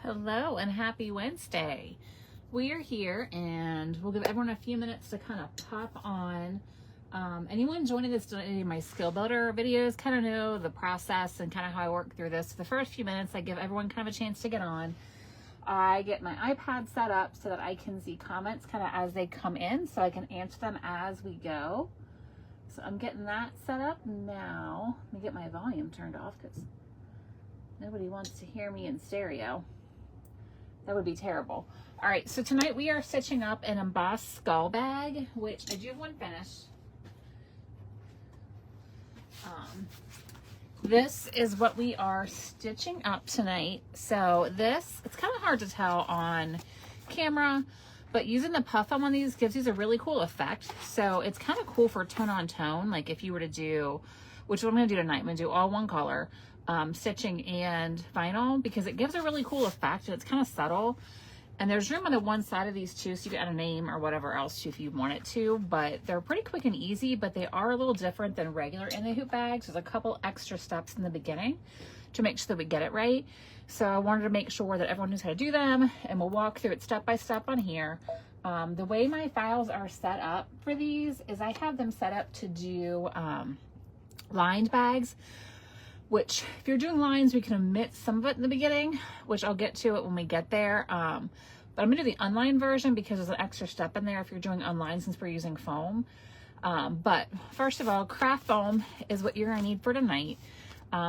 Hello and happy Wednesday. We are here and we'll give everyone a few minutes to kind of pop on. Anyone joining this done any of my skill builder videos kind of know the process and kind of how I work through this. For the first few minutes, I give everyone kind of a chance to get on. I get my iPad set up so that I can see comments kind of as they come in so I can answer them as we go. So I'm getting that set up now. Let me get my volume turned off because nobody wants to hear me in stereo. That would be terrible. All right, so tonight we are stitching up an embossed skull bag, which I do have one finished. This is what we are stitching up tonight. So this, it's kind of hard to tell on camera, but using the puff on these gives these a really cool effect. So it's kind of cool for tone on tone. Like if you were to do, which is what I'm gonna do tonight, I'm gonna do all one color. Stitching and vinyl, because it gives a really cool effect and it's kind of subtle, and there's room on the one side of these too, so you can add a name or whatever else too if you want it to, but they're pretty quick and easy, but they are a little different than regular in the hoop bags. There's a couple extra steps in the beginning to make sure that we get it right, so I wanted to make sure that everyone knows how to do them, and we'll walk through it step by step on here. The way my files are set up for these is I have them set up to do lined bags, which if you're doing lines, we can omit some of it in the beginning, which I'll get to it when we get there. But I'm gonna do the unlined version because there's an extra step in there if you're doing unlined since we're using foam. But first of all, craft foam is what you're gonna need for tonight.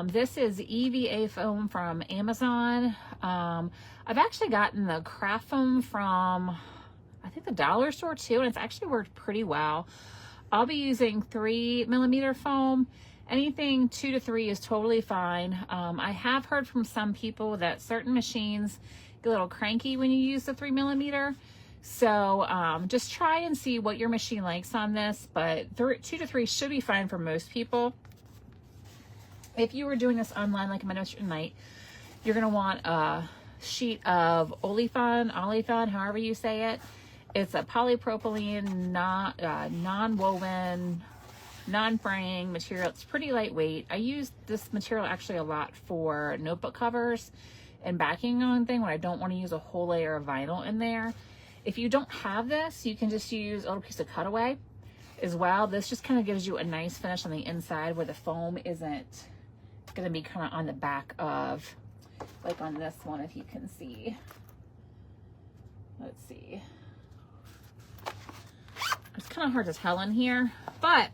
This is EVA foam from Amazon. I've actually gotten the craft foam from, I think, the dollar store too, and it's actually worked pretty well. I'll be using 3mm foam. Anything 2 to 3 is totally fine. I have heard from some people that certain machines get a little cranky when you use the 3mm. So just try and see what your machine likes on this, but 2 to 3 should be fine for most people. If you were doing this online like I'm gonna do tonight, you're gonna want a sheet of olefin, however you say it. It's a polypropylene, non-woven, non-fraying material. It's pretty lightweight. I use this material actually a lot for notebook covers and backing on thing when I don't want to use a whole layer of vinyl in there. If you don't have this, you can just use a little piece of cutaway as well. This just kind of gives you a nice finish on the inside where the foam isn't going to be kind of on the back of, like on this one, if you can see. Let's see. It's kind of hard to tell in here, but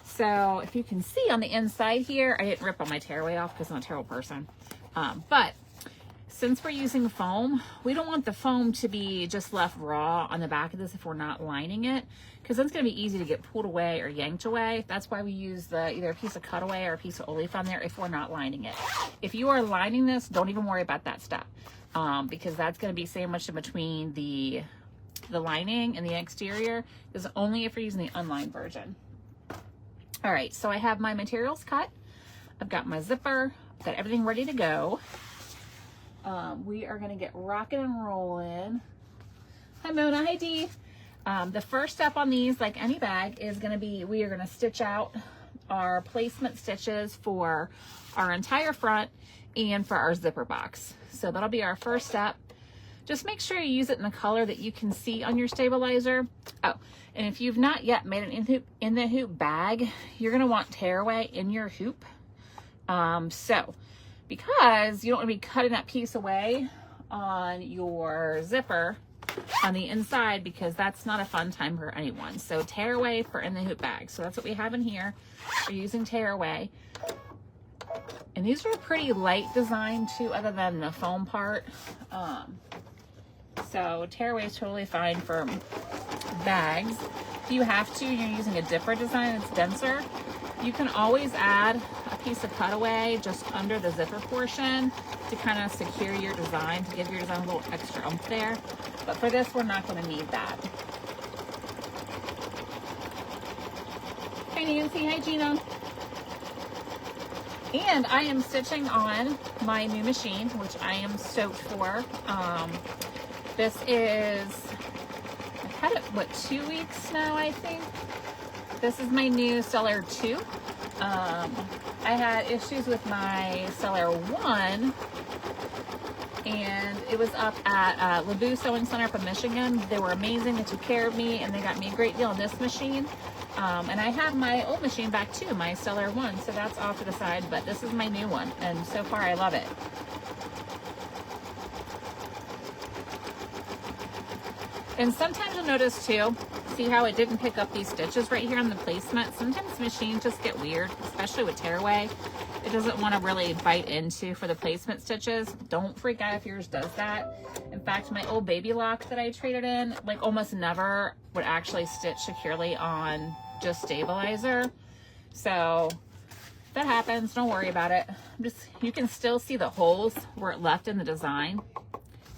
so if you can see on the inside here, I didn't rip all my tearaway off because I'm a terrible person. But since we're using foam, we don't want the foam to be just left raw on the back of this if we're not lining it, because then it's going to be easy to get pulled away or yanked away. That's why we use either a piece of cutaway or a piece of olefin there if we're not lining it. If you are lining this, don't even worry about that step, because that's going to be sandwiched in between the lining and the exterior. This is only if you're using the unlined version. All right, so I have my materials cut. I've got my zipper. I've got everything ready to go. We are gonna get rocking and rolling. Hi Mona, hi Dee. The first step on these, like any bag, is gonna be, we are gonna stitch out our placement stitches for our entire front and for our zipper box. So that'll be our first step. Just make sure you use it in the color that you can see on your stabilizer. Oh, and if you've not yet made an in the hoop bag, you're gonna want tearaway in your hoop. So because you don't want to be cutting that piece away on your zipper on the inside, because that's not a fun time for anyone. So tearaway for in the hoop bag. So that's what we have in here. We're using tearaway. And these are a pretty light design too, other than the foam part. So tearaway is totally fine for bags. If you have to, you're using a different design that's denser, you can always add a piece of cutaway just under the zipper portion to kind of secure your design, to give your design a little extra oomph there. But for this, we're not going to need that. Hi Nancy, hi Gina. And I am stitching on my new machine, which I am stoked for. This is, I've had it, what, 2 weeks now, I think. This is my new Stellar 2. I had issues with my Stellar 1 and it was up at Laboo Sewing Center up in Michigan. They were amazing. They took care of me, and they got me a great deal on this machine. And I have my old machine back too, my Stellar 1, so that's off to the side, but this is my new one, and so far I love it. And sometimes you'll notice too, see how it didn't pick up these stitches right here on the placement? Sometimes machines just get weird, especially with tearaway. It doesn't want to really bite into for the placement stitches. Don't freak out if yours does that. In fact, my old baby lock that I traded in, like almost never would actually stitch securely on just stabilizer. So if that happens, don't worry about it. You can still see the holes where it left in the design.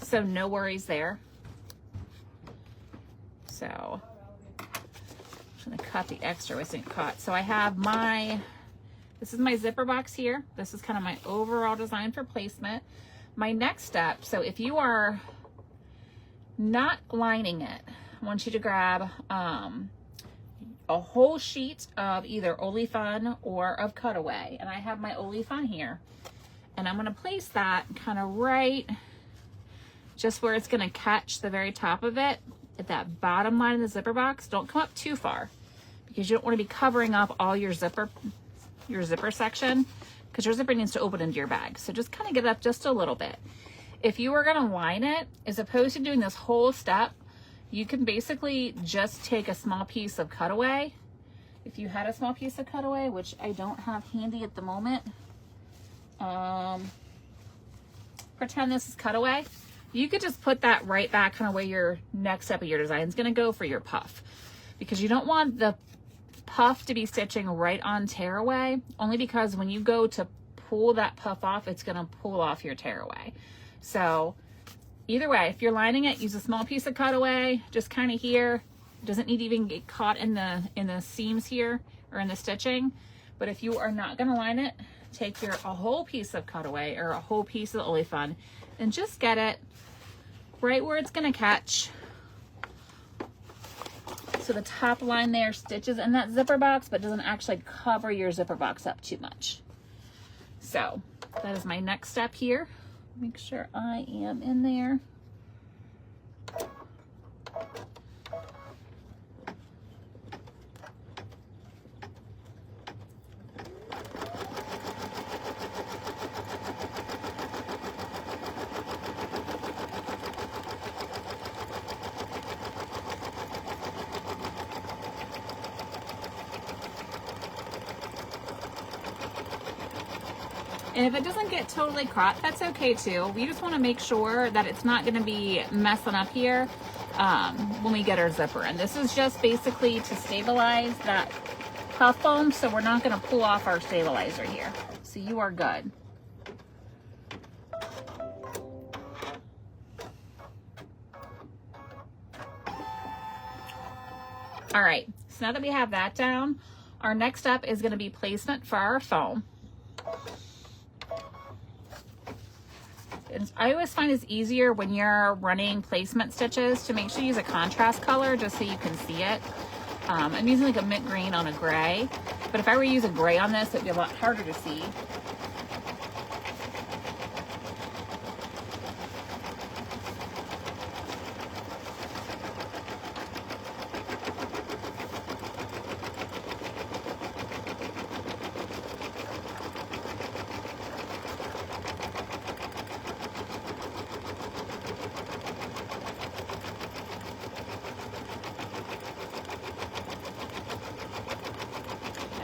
So no worries there. So I'm just gonna cut the extra wasn't cut. So I have this is my zipper box here. This is kind of my overall design for placement. My next step, so if you are not lining it, I want you to grab a whole sheet of either Olefun or of cutaway. And I have my Olefun here. And I'm gonna place that kind of right just where it's gonna catch the very top of it. At that bottom line of the zipper box, don't come up too far because you don't want to be covering up all your zipper section, because your zipper needs to open into your bag. So just kind of get it up just a little bit. If you were going to line it, as opposed to doing this whole step, you can basically just take a small piece of cutaway. If you had a small piece of cutaway, which I don't have handy at the moment, pretend this is cutaway. You could just put that right back kind of where your next step of your design is going to go for your puff, because you don't want the puff to be stitching right on tearaway, only because when you go to pull that puff off, it's going to pull off your tearaway. So either way, if you're lining it, use a small piece of cutaway, just kind of here. It doesn't need to even get caught in the seams here or in the stitching. But if you are not going to line it, take a whole piece of cutaway or a whole piece of Olefun and just get it right where it's going to catch. So the top line there stitches in that zipper box, but doesn't actually cover your zipper box up too much. So that is my next step here. Make sure I am in there. And if it doesn't get totally caught, that's okay too. We just want to make sure that it's not going to be messing up here when we get our zipper in. This is just basically to stabilize that puff foam, so we're not going to pull off our stabilizer here. So you are good. All right, so now that we have that down, our next step is going to be placement for our foam. I always find it's easier when you're running placement stitches to make sure you use a contrast color just so you can see it. I'm using like a mint green on a gray, but if I were to use a gray on this, it'd be a lot harder to see.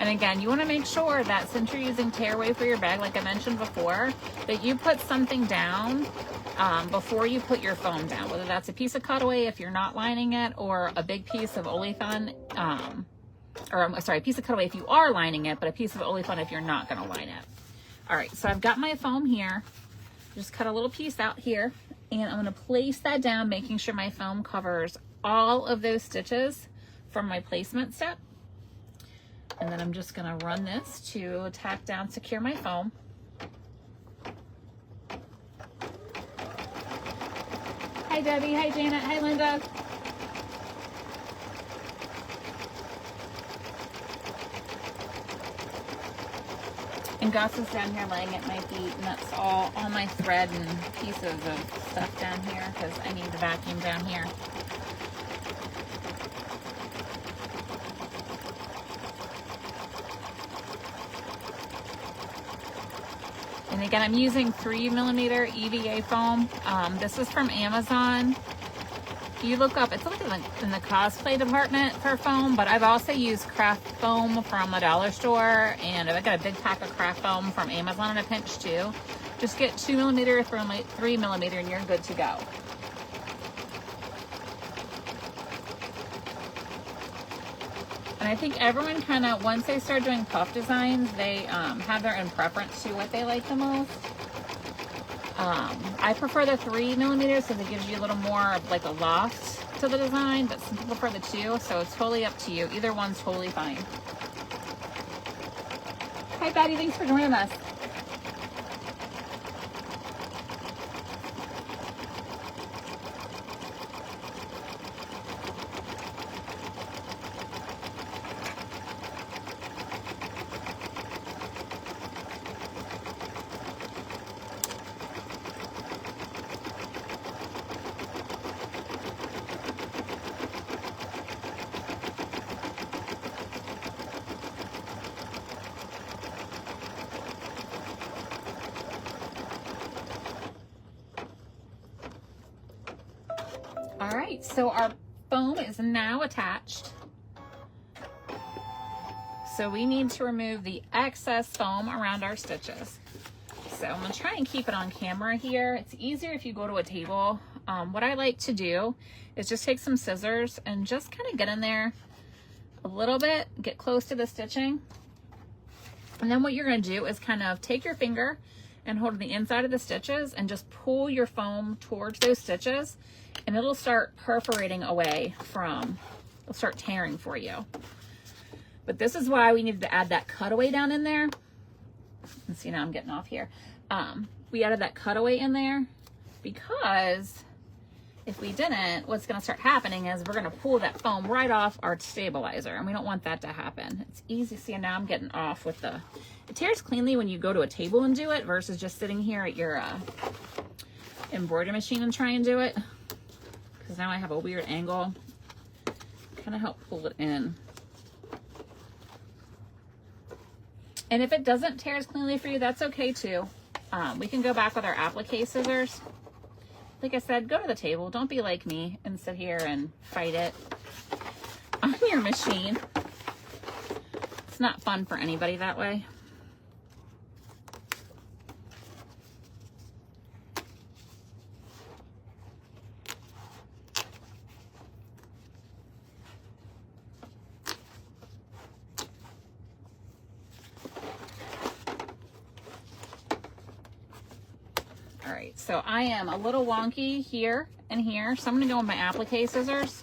And again, you want to make sure that since you're using tearaway for your bag, like I mentioned before, that you put something down before you put your foam down, whether that's a piece of cutaway if you're not lining it, or a big piece of Olefun, or I'm sorry, a piece of cutaway if you are lining it, but a piece of Olefun if you're not going to line it. All right, so I've got my foam here. Just cut a little piece out here, and I'm going to place that down, making sure my foam covers all of those stitches from my placement step. And then I'm just going to run this to tack down, secure my foam. Hi Debbie, hi Janet, hi Linda. And And Gus is down here laying at my feet, and that's all my thread and pieces of stuff down here because I need the vacuum down here. And again, I'm using 3mm EVA foam. This is from Amazon. You look up, it's like in the cosplay department for foam, but I've also used craft foam from the dollar store, and I've got a big pack of craft foam from Amazon in a pinch too. Just get 2mm or 3mm and you're good to go. And I think everyone kind of, once they start doing puff designs, they have their own preference to what they like the most. I prefer the 3mm because it gives you a little more of like a loft to the design, but some people prefer the 2, so it's totally up to you. Either one's totally fine. Hi, Patty. Thanks for joining us. All right, so our foam is now attached. So we need to remove the excess foam around our stitches. So I'm gonna try and keep it on camera here. It's easier if you go to a table. What I like to do is just take some scissors and just kind of get in there a little bit, get close to the stitching. And then what you're gonna do is kind of take your finger and hold the inside of the stitches and just pull your foam towards those stitches, and it'll start perforating away it'll start tearing for you. But this is why we needed to add that cutaway down in there. And see, now I'm getting off here. We added that cutaway in there because if we didn't, what's gonna start happening is we're gonna pull that foam right off our stabilizer, and we don't want that to happen. It's easy. See, now I'm getting off with it tears cleanly when you go to a table and do it versus just sitting here at your embroidery machine and try and do it. Because now I have a weird angle. Kind of help pull it in. And if it doesn't tear as cleanly for you, that's okay too. We can go back with our applique scissors. Like I said, go to the table. Don't be like me and sit here and fight it on your machine. It's not fun for anybody that way. All right, so I am a little wonky here and here, so I'm gonna go with my applique scissors.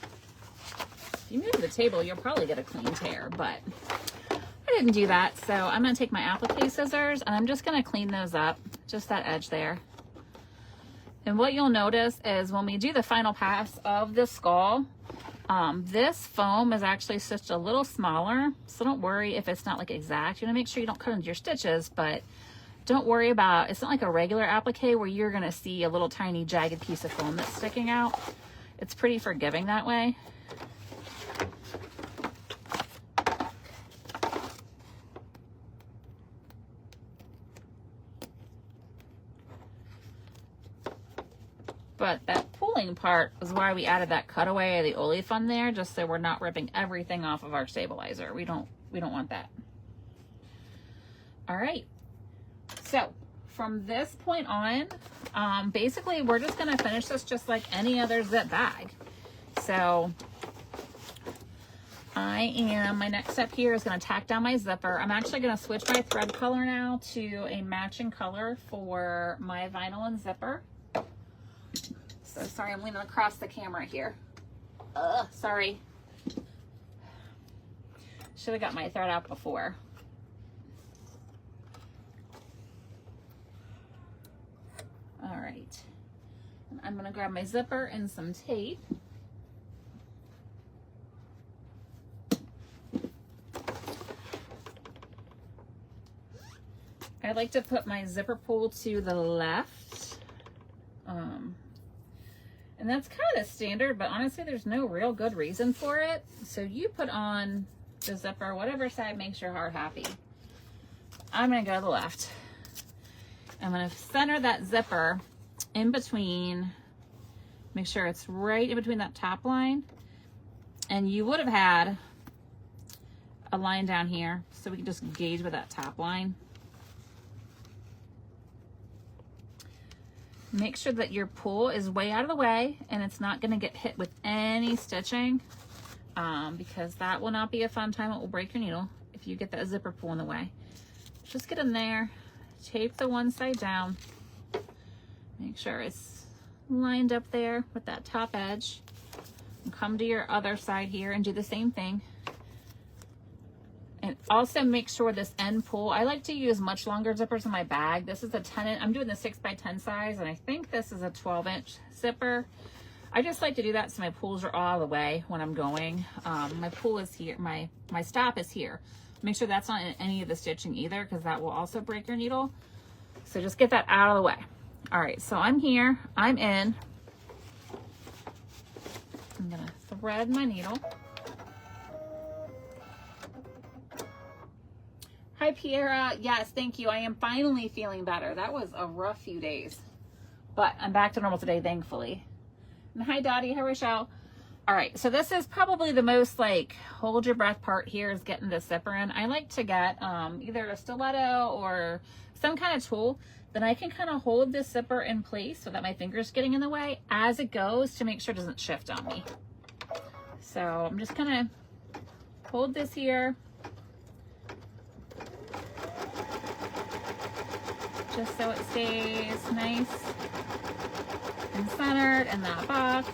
If you move the table, you'll probably get a clean tear, but I didn't do that. So I'm gonna take my applique scissors and I'm just gonna clean those up, just that edge there. And what you'll notice is when we do the final pass of the skull, this foam is actually stitched a little smaller, so don't worry if it's not like exact. You wanna make sure you don't cut into your stitches, but don't worry about, it's not like a regular applique where you're gonna see a little tiny jagged piece of foam that's sticking out. It's pretty forgiving that way. But that pulling part is why we added that cutaway of the olifant there, just so we're not ripping everything off of our stabilizer. We don't want that. All right. So from this point on, basically we're just gonna finish this just like any other zip bag. So my next step here is gonna tack down my zipper. I'm actually gonna switch my thread color now to a matching color for my vinyl and zipper. So sorry, I'm leaning across the camera here. Sorry. Should have got my thread out before. All right, and I'm gonna grab my zipper and some tape. I like to put my zipper pull to the left. And that's kind of the standard, but honestly, there's no real good reason for it. So you put on the zipper, whatever side makes your heart happy. I'm gonna go to the left. I'm gonna center that zipper in between, make sure it's right in between that top line. And you would have had a line down here, so we can just gauge with that top line. Make sure that your pull is way out of the way and it's not going to get hit with any stitching, because that will not be a fun time. It will break your needle if you get that zipper pull in the way. Just get in there, tape the one side down, make sure it's lined up there with that top edge, and come to your other side here and do the same thing. And also make sure this end pull, I like to use much longer zippers in my bag. This is a 10 inch, I'm doing the 6x10 size, and I think this is a 12-inch zipper. I just like to do that so my pulls are all the way when I'm going. My pull is here, my stop is here. Make sure that's not in any of the stitching either, because that will also break your needle. So just get that out of the way. All right, so I'm here, I'm in. I'm gonna thread my needle. Hi, Piera. Yes, thank you. I am finally feeling better. That was a rough few days, but I'm back to normal today, thankfully. And hi, Dottie. Hi, Rochelle. All right, so this is probably the most like hold your breath part here, is getting the zipper in. I like to get either a stiletto or some kind of tool that I can kind of hold this zipper in place so that my finger's getting in the way as it goes to make sure it doesn't shift on me. So I'm just gonna hold this here, just so it stays nice and centered in that box.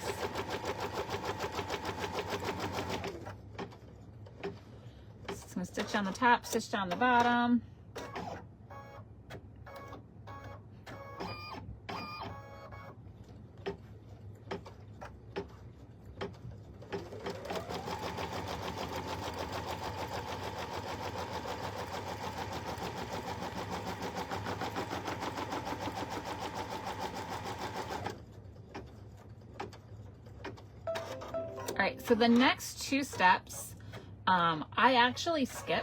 Just gonna stitch on the top, stitch down the bottom. All right, so the next two steps, I actually skip.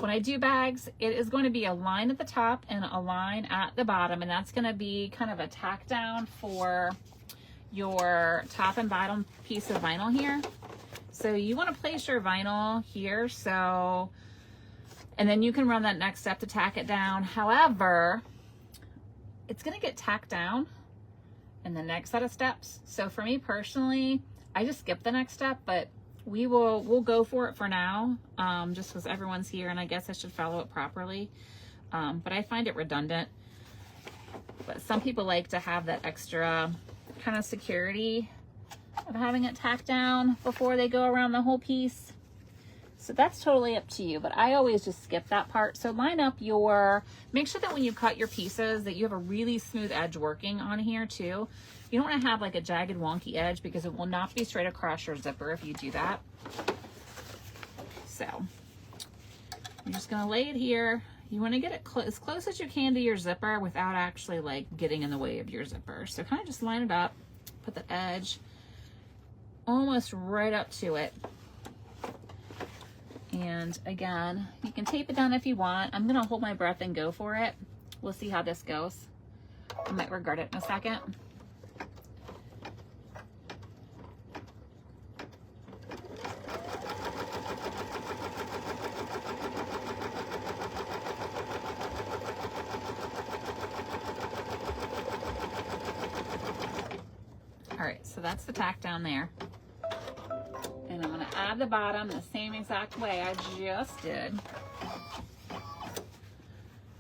When I do bags, it is going to be a line at the top and a line at the bottom, and that's going to be kind of a tack down for your top and bottom piece of vinyl here. So you want to place your vinyl here, so, and then you can run that next step to tack it down. However, it's going to get tacked down in the next set of steps. So for me personally, I just skip the next step, but we'll go for it for now, just because everyone's here and I guess I should follow it properly. But I find it redundant. But some people like to have that extra kind of security of having it tacked down before they go around the whole piece. So that's totally up to you, but I always just skip that part. So line up make sure that when you cut your pieces that you have a really smooth edge working on here too. You don't want to have like a jagged wonky edge, because it will not be straight across your zipper if you do that. So you're just going to lay it here. You want to get it as close as you can to your zipper without actually like getting in the way of your zipper. So kind of just line it up, put the edge almost right up to it. And again, you can tape it down if you want. I'm going to hold my breath and go for it. We'll see how this goes. I might regret it in a second. All right, so that's the tack down there. And I'm going to add the bottom the same exact way I just did.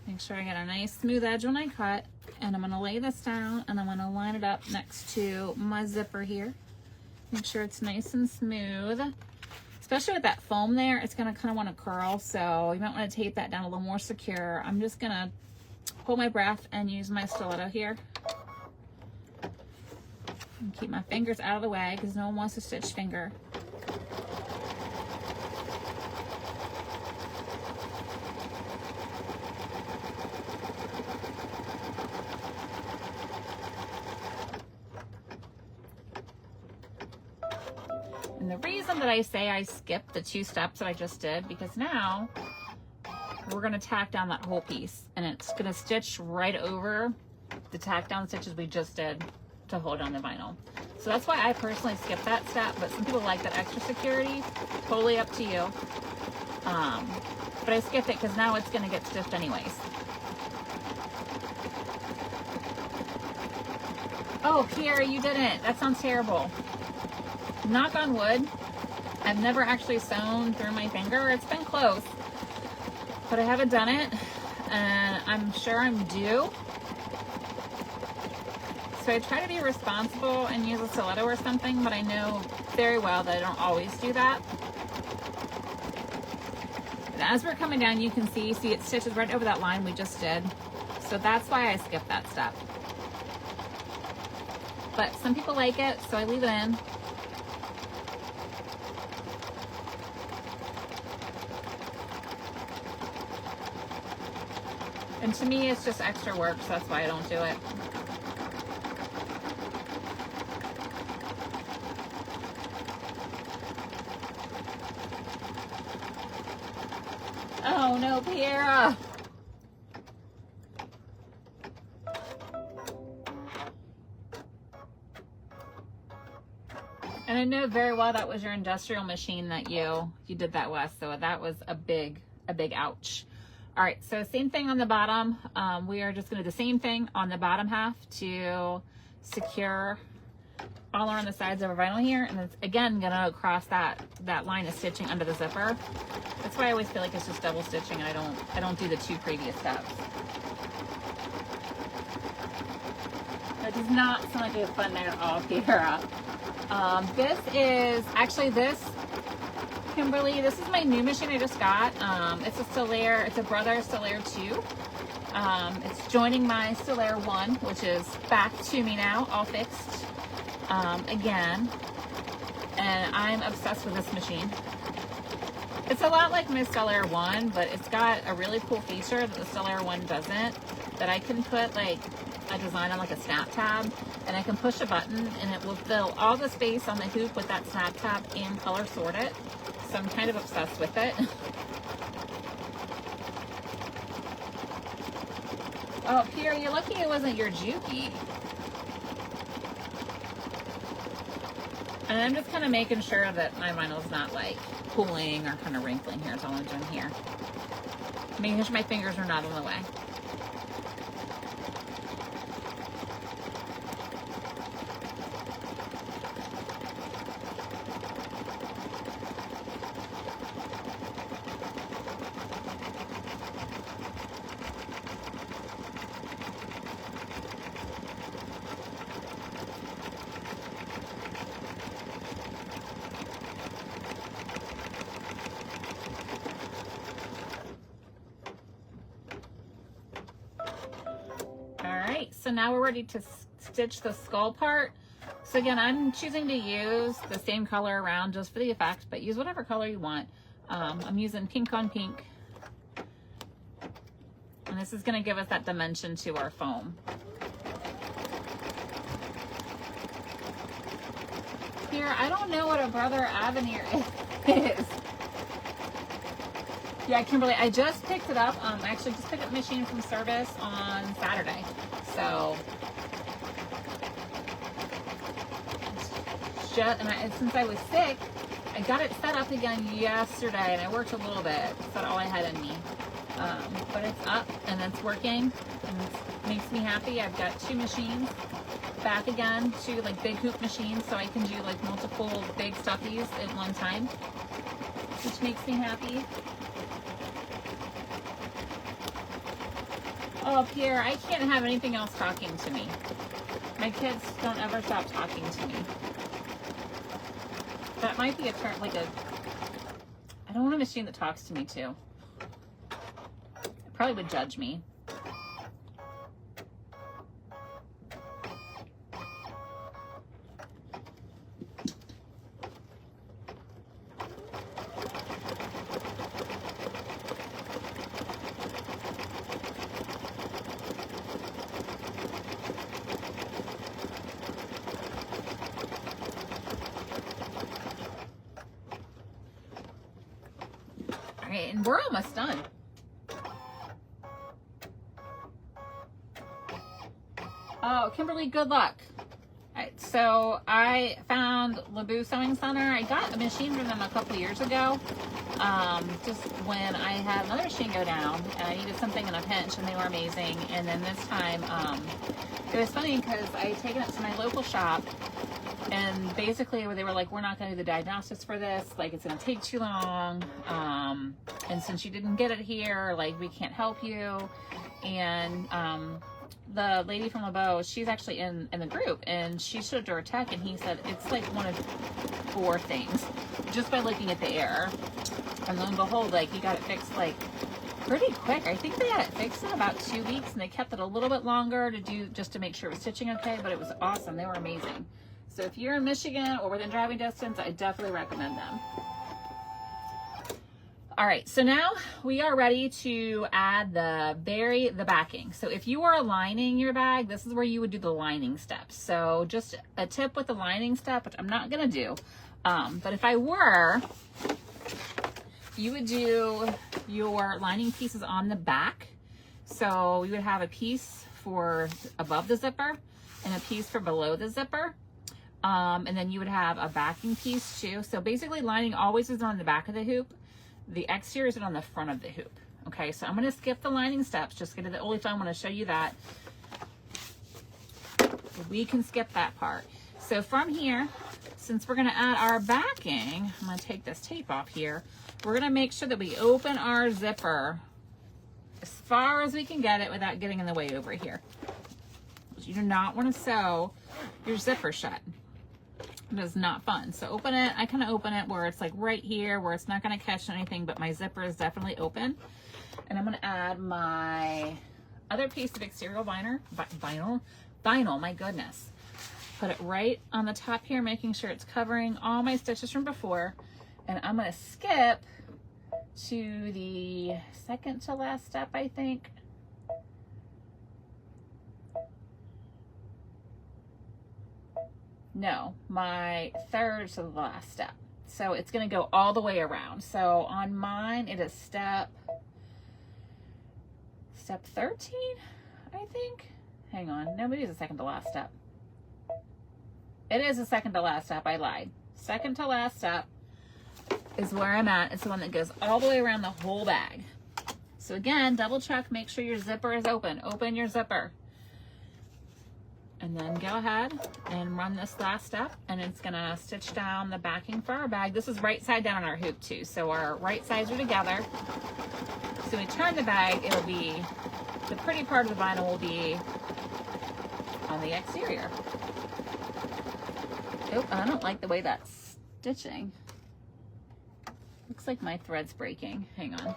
Make sure I get a nice smooth edge when I cut. And I'm going to lay this down and I'm going to line it up next to my zipper here. Make sure it's nice and smooth. Especially with that foam there, it's going to kind of want to curl. So you might want to tape that down a little more secure. I'm just going to hold my breath and use my stiletto here. And keep my fingers out of the way because no one wants a stitched finger. And the reason that I say I skipped the 2 steps that I just did, because now we're going to tack down that whole piece, and it's going to stitch right over the tack down stitches we just did to hold on the vinyl. So that's why I personally skipped that step, but some people like that extra security. Totally up to you. But I skipped it because now it's going to get stitched anyways. Oh, Pierre, you didn't. That sounds terrible. Knock on wood. I've never actually sewn through my finger. It's been close, but I haven't done it, and I'm sure I'm due. So I try to be responsible and use a stiletto or something, but I know very well that I don't always do that. And as we're coming down, you can see it stitches right over that line we just did. So that's why I skipped that step. But some people like it, so I leave it in. And to me, it's just extra work, so that's why I don't do it. Oh no, Piera! And I know very well that was your industrial machine that you did that with, so that was a big ouch. All right, so same thing on the bottom. We are just gonna do the same thing on the bottom half to secure all around the sides of our vinyl here, and it's again gonna cross that line of stitching under the zipper. That's why I always feel like it's just double stitching, and I don't do the 2 previous steps. That does not sound like a fun night at all, Piera. This is actually Kimberly, this is my new machine I just got. It's a Stellaire, it's a Brother Stellaire 2. It's joining my Stellaire 1, which is back to me now, all fixed again. And I'm obsessed with this machine. It's a lot like my Stellaire 1, but it's got a really cool feature that the Stellaire 1 doesn't, that I can put like a design on like a snap tab, and I can push a button and it will fill all the space on the hoop with that snap tab and color sort it. So I'm kind of obsessed with it. Oh, Pierre, you're lucky it wasn't your Juki. And I'm just kind of making sure that my vinyl's not like pulling or kind of wrinkling here. That's all I'm doing here. Making sure my fingers are not in the way. So now we're ready to stitch the skull part. So again, I'm choosing to use the same color around just for the effect, but use whatever color you want. I'm using pink on pink. And this is going to give us that dimension to our foam. Here, I don't know what a Brother Avenir is. Yeah, Kimberly, I just picked it up. I actually just picked up the machine from service on Saturday. So, since I was sick, I got it set up again yesterday, and I worked a little bit. That's all I had in me. But it's up, and it's working, and it makes me happy. I've got 2 machines back again, 2 like big hoop machines, so I can do like multiple big stuffies at one time, which makes me happy. Oh, Pierre, I can't have anything else talking to me. My kids don't ever stop talking to me. That might be a term, like a... I don't want a machine that talks to me, too. It probably would judge me. right, and we're almost done. Oh, Kimberly, good luck. All right, so I found Laboo Sewing Center. I got a machine from them a couple years ago, just when I had another machine go down and I needed something in a pinch, and they were amazing. And then this time, it was funny because I had taken it to my local shop, and basically they were like, we're not going to do the diagnostics for this, like it's going to take too long, and since you didn't get it here, like we can't help you. And the lady from LeBeau, she's actually in the group, and she showed it to her tech, and he said it's like one of 4 things just by looking at the error. And lo and behold, like he got it fixed like pretty quick. I think they had it fixed in about 2 weeks, and they kept it a little bit longer to do just to make sure it was stitching okay, but it was awesome. They were amazing. So if you're in Michigan or within driving distance, I definitely recommend them. All right, so now we are ready to add the backing. So if you are lining your bag, this is where you would do the lining steps. So just a tip with the lining step, which I'm not gonna do, but if I were, you would do your lining pieces on the back. So you would have a piece for above the zipper and a piece for below the zipper. And then you would have a backing piece too. So basically lining always is on the back of the hoop. The exterior is on the front of the hoop. Okay, so I'm going to skip the lining steps. Just get to the only time I want to show you that. We can skip that part. So from here, since we're going to add our backing, I'm going to take this tape off here. We're going to make sure that we open our zipper as far as we can get it without getting in the way over here. You do not want to sew your zipper shut. It is not fun. So open it. I kind of open it where it's like right here where it's not going to catch anything, but my zipper is definitely open. And I'm going to add my other piece of exterior vinyl, my goodness. Put it right on the top here, making sure it's covering all my stitches from before. And I'm going to skip to the second to last step, I think. No, my third to the last step. So it's going to go all the way around. So on mine, it is step 13, I think. Hang on. No, maybe it's the second to last step. It is the second to last step. I lied. Second to last step is where I'm at. It's the one that goes all the way around the whole bag. So again, double check, make sure your zipper is open. Open your zipper. And then go ahead and run this last step, and it's gonna stitch down the backing for our bag. This is right side down on our hoop too, so our right sides are together. So when we turn the bag, it'll be, the pretty part of the vinyl will be on the exterior. Oh, I don't like the way that's stitching. Looks like my thread's breaking. Hang on.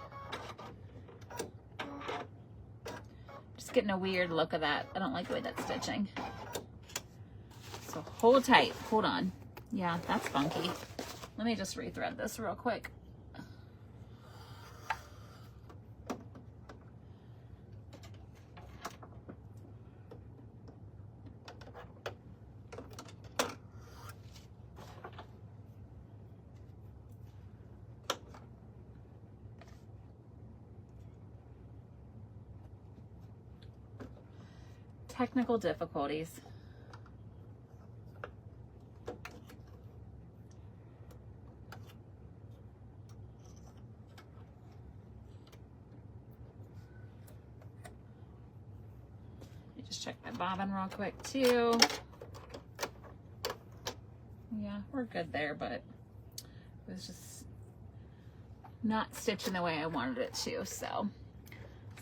Just getting a weird look of that. I don't like the way that's stitching. So hold tight, hold on. Yeah, that's funky. Let me just rethread this real quick. Technical difficulties. Let me just check my bobbin real quick too. Yeah, we're good there, but it was just not stitching the way I wanted it to, so.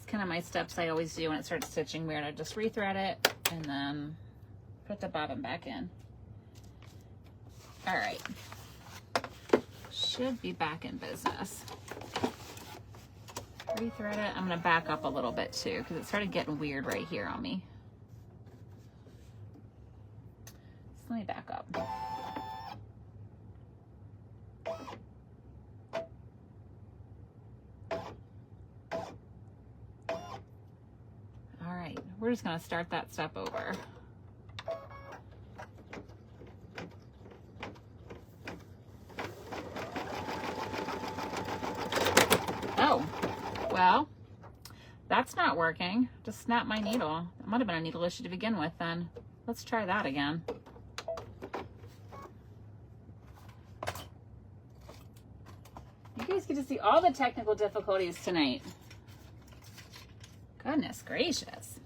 Kind of my steps I always do when it starts stitching weird. I just rethread it and then put the bobbin back in. All right, should be back in business. Rethread it. I'm gonna back up a little bit too because it started getting weird right here on me. So let me back up. We're just going to start that step over. Well, that's not working. Just snap my needle. It might have been a needle issue to begin with then. Let's try that again. You guys get to see all the technical difficulties tonight. Goodness gracious.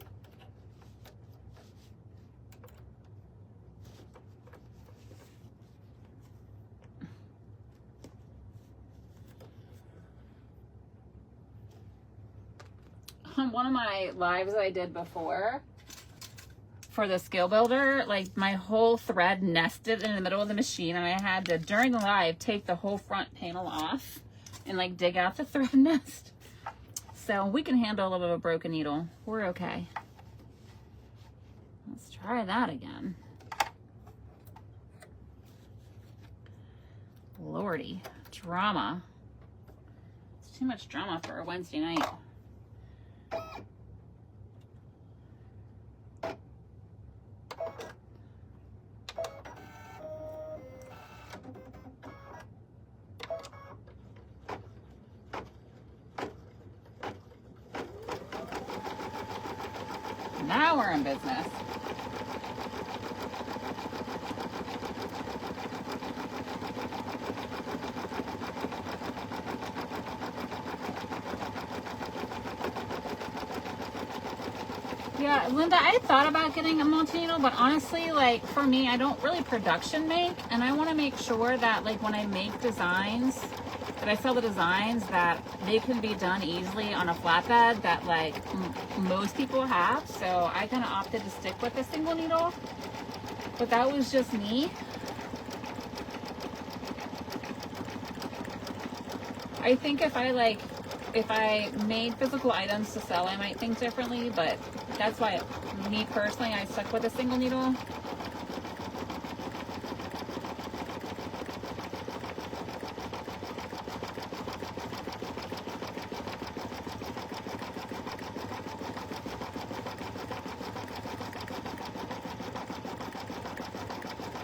On one of my lives I did before for the skill builder, like my whole thread nested in the middle of the machine, and I had to, during the live, take the whole front panel off and like dig out the thread nest. So we can handle a little bit of a broken needle. We're okay. Let's try that again. Lordy, drama. It's too much drama for a Wednesday night. Now we're in business. Yeah, Linda, I thought about getting a multi-needle, but honestly, like for me, I don't really production make, and I want to make sure that like when I make designs, that I sell the designs, that they can be done easily on a flatbed that like most people have. So I kind of opted to stick with a single needle, but that was just me. I think if I made physical items to sell, I might think differently, but that's why me personally, I stuck with a single needle.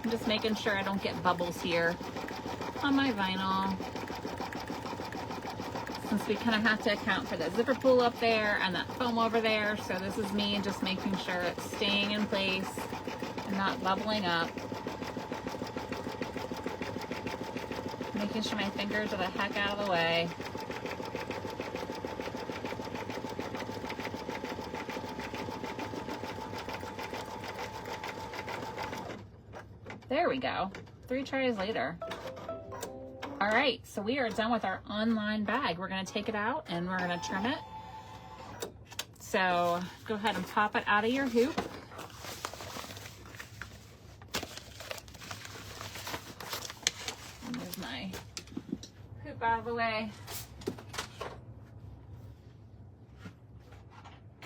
I'm just making sure I don't get bubbles here on my vinyl, since we kind of have to account for the zipper pull up there and that foam over there. So this is me just making sure it's staying in place and not bubbling up. Making sure my fingers are the heck out of the way. There we go. 3 tries later. All right, so we are done with our online bag. We're gonna take it out and we're gonna trim it. So go ahead and pop it out of your hoop. Move my hoop out of the way.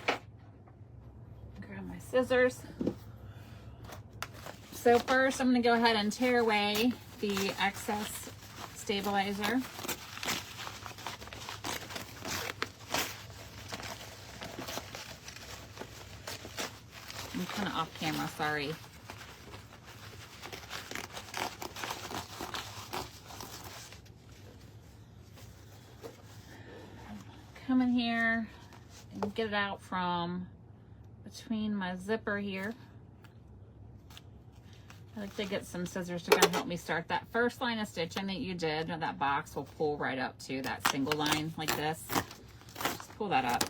Grab my scissors. So first, I'm going to go ahead and tear away the excess stabilizer. I'm kind of off camera, sorry. Come in here and get it out from between my zipper here. I like to get some scissors to kind of help me start that first line of stitching that you did. That box will pull right up to that single line like this. Just pull that up.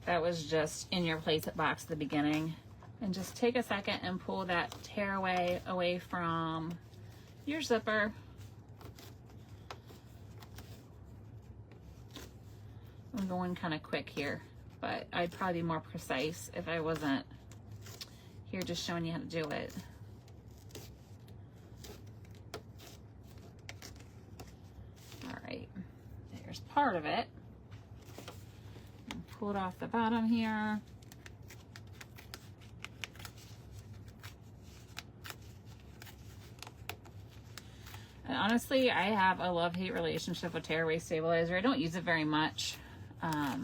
That was just in your place at box at the beginning. And just take a second and pull that tearaway away from your zipper. I'm going kind of quick here, but I'd probably be more precise if I wasn't here just showing you how to do it. There's part of it. Pull it off the bottom here. And honestly, I have a love-hate relationship with tearaway stabilizer. I don't use it very much. I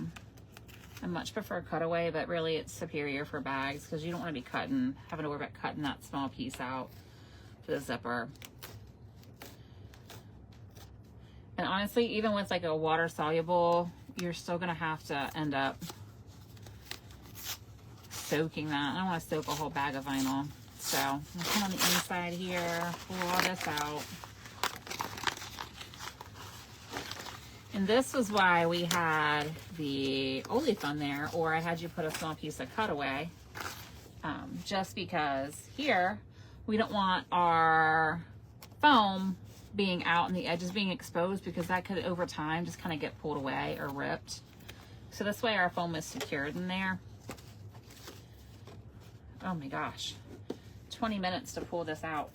much prefer cutaway, but really it's superior for bags because you don't want to be having to worry about cutting that small piece out for the zipper. And honestly, even with like a water soluble you're still gonna have to end up soaking that. I don't want to soak a whole bag of vinyl. So I'm gonna come on the inside here, pull all this out. And this was why we had the olefin there, or I had you put a small piece of cutaway, just because here we don't want our foam being out and the edges being exposed, because that could over time just kind of get pulled away or ripped. So this way our foam is secured in there. Oh my gosh, 20 minutes to pull this out.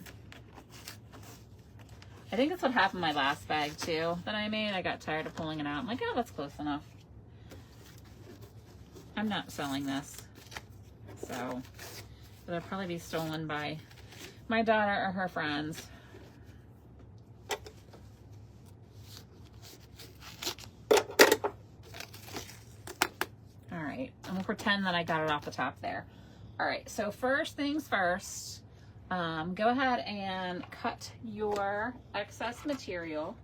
I think that's what happened in my last bag too that I made. I got tired of pulling it out. I'm like, oh, that's close enough. I'm not selling this. So it'll probably be stolen by my daughter or her friends. All right, I'm gonna pretend that I got it off the top there. All right, so first things first, go ahead and cut your excess material.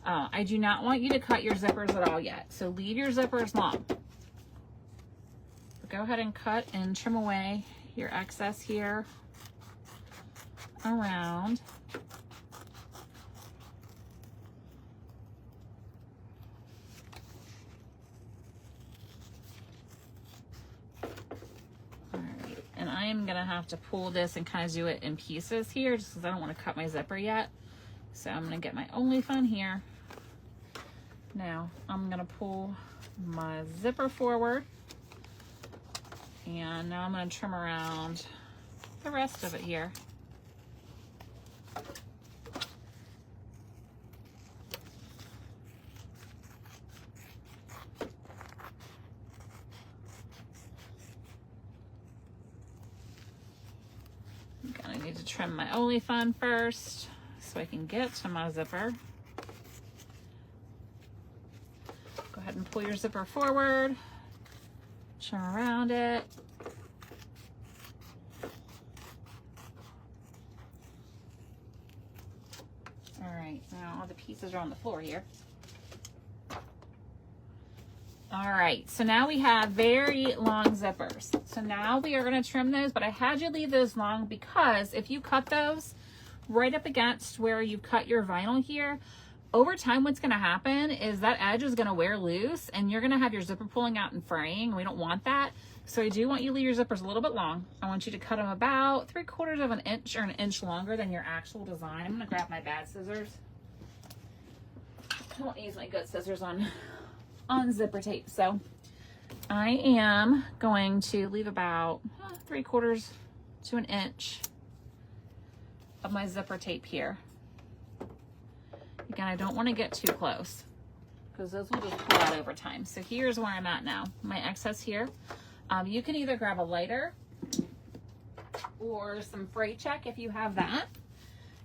I do not want you to cut your zippers at all yet, so leave your zippers long. But go ahead and cut and trim away your excess here around. I am gonna have to pull this and kind of do it in pieces here, just because I don't want to cut my zipper yet. So I'm gonna get my olefin here. Now I'm gonna pull my zipper forward, and now I'm gonna trim around the rest of it here. I need to trim my olefin first so I can get to my zipper. Go ahead and pull your zipper forward, trim around it. All right, now all the pieces are on the floor here. All right, so now we have very long zippers. So now we are gonna trim those, but I had you leave those long because if you cut those right up against where you cut your vinyl here, over time what's gonna happen is that edge is gonna wear loose and you're gonna have your zipper pulling out and fraying. We don't want that. So I do want you to leave your zippers a little bit long. I want you to cut them about 3/4 of an inch or an inch longer than your actual design. I'm gonna grab my bad scissors. I won't use my good scissors on zipper tape. So I am going to leave about 3/4 to an inch of my zipper tape here. Again, I don't want to get too close because those will just pull out over time. So here's where I'm at now. My excess here. You can either grab a lighter or some freight check if you have that.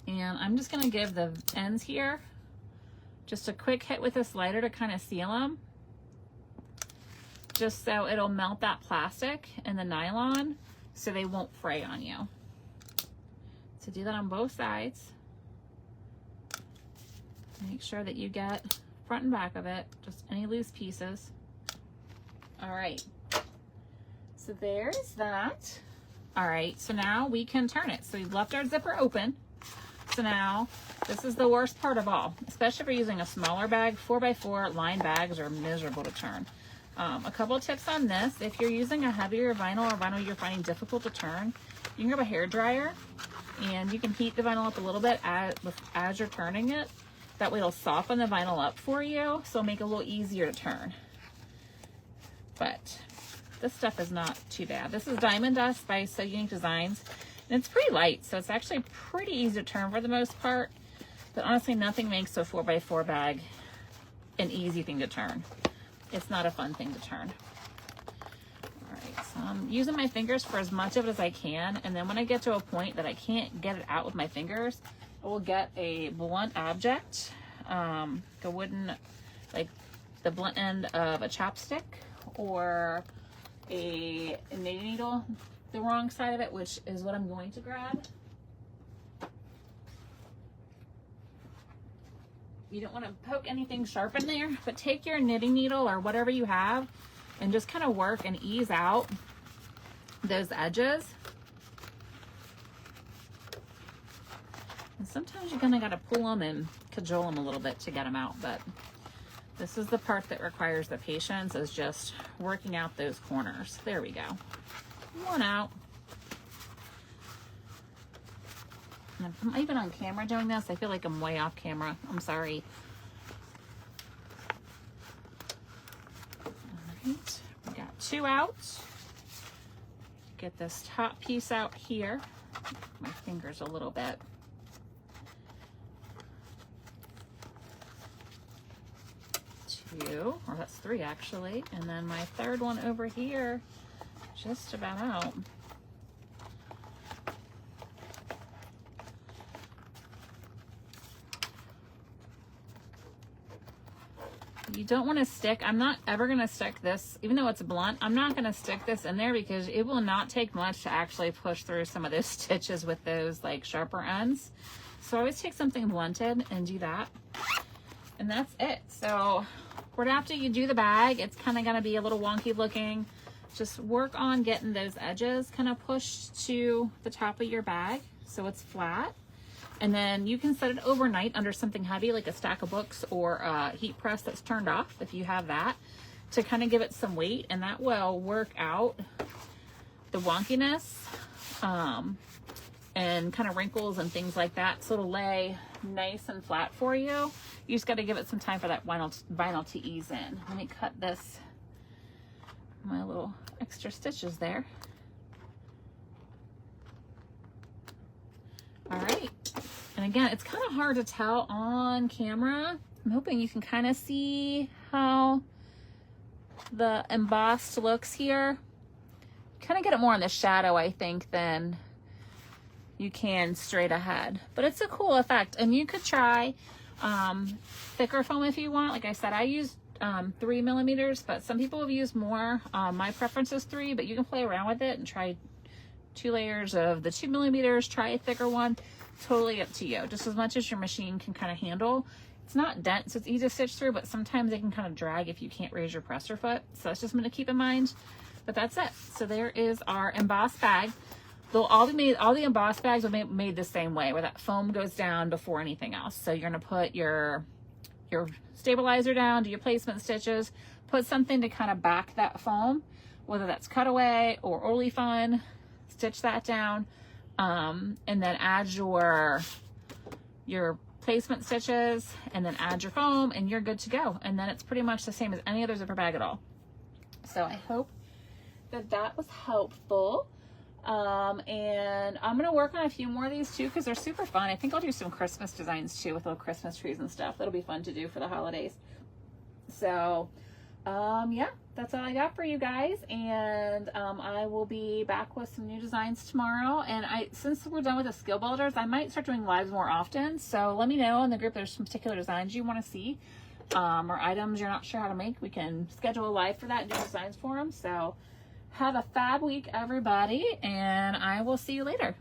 And I'm just going to give the ends here just a quick hit with this lighter to kind of seal them, just so it'll melt that plastic and the nylon so they won't fray on you. So do that on both sides. Make sure that you get front and back of it, just any loose pieces. All right, so there's that. All right, so now we can turn it. So we've left our zipper open. So now this is the worst part of all, especially if you're using a smaller bag. 4x4 lined bags are miserable to turn. A couple of tips on this: if you're using a heavier vinyl or vinyl you're finding difficult to turn, you can grab a hair dryer and you can heat the vinyl up a little bit as you're turning it. That way it'll soften the vinyl up for you, so it'll make it a little easier to turn. But this stuff is not too bad. This is Diamond Dust by So Unique Designs, and it's pretty light, so it's actually pretty easy to turn for the most part. But honestly, nothing makes a 4x4 bag an easy thing to turn. It's not a fun thing to turn. All right, so I'm using my fingers for as much of it as I can, and then when I get to a point that I can't get it out with my fingers, I will get a blunt object, a wooden, like the blunt end of a chopstick, or a knitting needle, the wrong side of it, which is what I'm going to grab. you don't want to poke anything sharp in there, but take your knitting needle or whatever you have and just kind of work and ease out those edges. And sometimes you're gonna gotta pull them and cajole them a little bit to get them out, but this is the part that requires the patience, is just working out those corners. There we go. One out. And I'm even on camera doing this. I feel like I'm way off camera. I'm sorry. All right, we got 2 out. Get this top piece out here. My fingers a little bit. Two, or that's 3 actually, and then my third one over here, just about out. You don't want to stick, I'm not ever going to stick this, even though it's blunt, I'm not going to stick this in there because it will not take much to actually push through some of those stitches with those like sharper ends. So I always take something blunted and do that. And that's it. So right after you do the bag, it's kind of going to be a little wonky looking. Just work on getting those edges kind of pushed to the top of your bag so it's flat. And then you can set it overnight under something heavy like a stack of books or a heat press that's turned off if you have that, to kind of give it some weight, and that will work out the wonkiness and kind of wrinkles and things like that, so it'll lay nice and flat for you. You just got to give it some time for that vinyl to ease in. Let me cut this, my little extra stitches there. All right, and again, it's kind of hard to tell on camera. I'm hoping you can kind of see how the embossed looks here. Kind of get it more in the shadow, I think, than you can straight ahead, but it's a cool effect. And you could try thicker foam if you want. Like I said, I use 3 millimeters, but some people have used more. My preference is 3, but you can play around with it and try 2 layers of the 2 millimeters, try a thicker one. Totally up to you, just as much as your machine can kind of handle. It's not dense, so it's easy to stitch through, but sometimes it can kind of drag if you can't raise your presser foot. So that's just something to keep in mind. But that's it. So there is our embossed bag. They'll all be made, all the embossed bags are made the same way, where that foam goes down before anything else. So you're gonna put your stabilizer down, do your placement stitches, put something to kind of back that foam, whether that's cutaway or olefin, stitch that down, and then add your placement stitches, and then add your foam, and you're good to go. And then it's pretty much the same as any other zipper bag at all. So I hope that that was helpful. And I'm gonna work on a few more of these too, because they're super fun. I think I'll do some Christmas designs too with little Christmas trees and stuff. That'll be fun to do for the holidays. So yeah, that's all I got for you guys, and I will be back with some new designs tomorrow. And since we're done with the skill builders, I might start doing lives more often, so let me know in the group if there's some particular designs you want to see, or items you're not sure how to make. We can schedule a live for that and do designs for them. So have a fab week, everybody, and I will see you later.